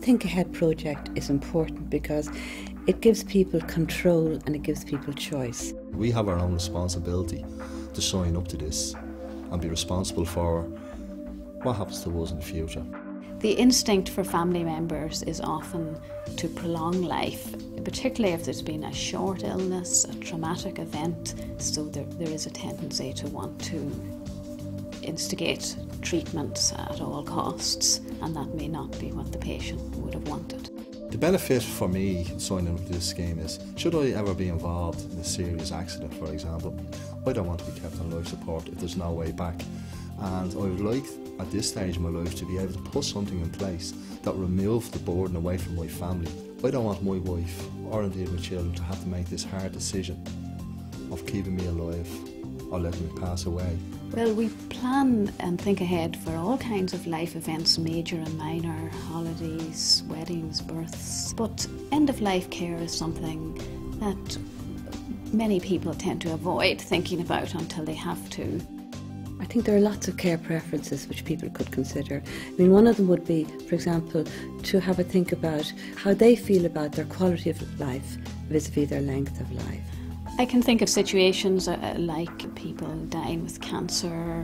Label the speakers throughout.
Speaker 1: Think Ahead project is important because it gives people control and it gives people choice.
Speaker 2: We have our own responsibility to sign up to this and be responsible for what happens to us in the future.
Speaker 3: The instinct for family members is often to prolong life, particularly if there's been a short illness, a traumatic event, so there is a tendency to want to instigate treatments at all costs, and that may not be what the patient would have wanted.
Speaker 2: The benefit for me signing up to this scheme is, should I ever be involved in a serious accident, for example, I don't want to be kept on life support if there's no way back. And I would like, at this stage of my life, to be able to put something in place that remove the burden away from my family. I don't want my wife, or indeed my children, to have to make this hard decision of keeping me alive or letting me pass away.
Speaker 3: Well, we plan and think ahead for all kinds of life events, major and minor, holidays, weddings, births. But end-of-life care is something that many people tend to avoid thinking about until they have to.
Speaker 1: I think there are lots of care preferences which people could consider. I mean, one of them would be, for example, to have a think about how they feel about their quality of life vis-a-vis their length of life.
Speaker 3: I can think of situations like people dying with cancer,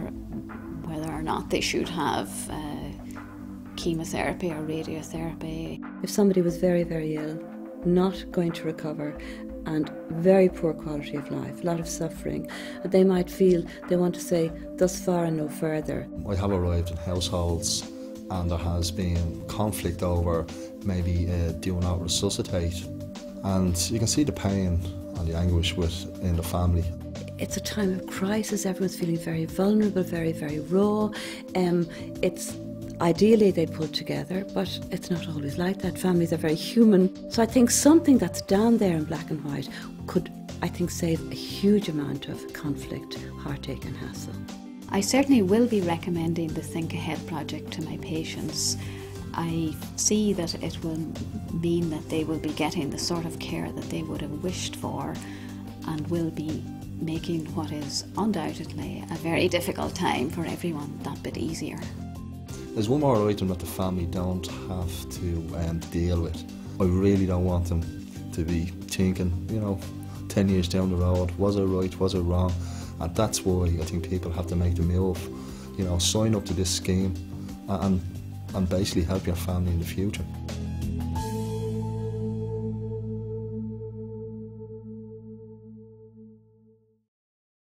Speaker 3: whether or not they should have chemotherapy or radiotherapy.
Speaker 1: If somebody was very, very ill, not going to recover, and very poor quality of life, a lot of suffering, they might feel they want to say, thus far and no further.
Speaker 2: I have arrived in households and there has been conflict over maybe do not resuscitate, and you can see the pain and the anguish in the family.
Speaker 1: It's a time of crisis, everyone's feeling very vulnerable, very, very raw. It's ideally they pull together, but it's not always like that. Families are very human. So I think something that's down there in black and white could, I think, save a huge amount of conflict, heartache and hassle.
Speaker 3: I certainly will be recommending the Think Ahead project to my patients. I see that it will mean that they will be getting the sort of care that they would have wished for, and will be making what is undoubtedly a very difficult time for everyone that bit easier.
Speaker 2: There's one more item that the family don't have to deal with. I really don't want them to be thinking, 10 years down the road, was I right, was I wrong? And that's why I think people have to make the move, sign up to this scheme and basically help your family in the future.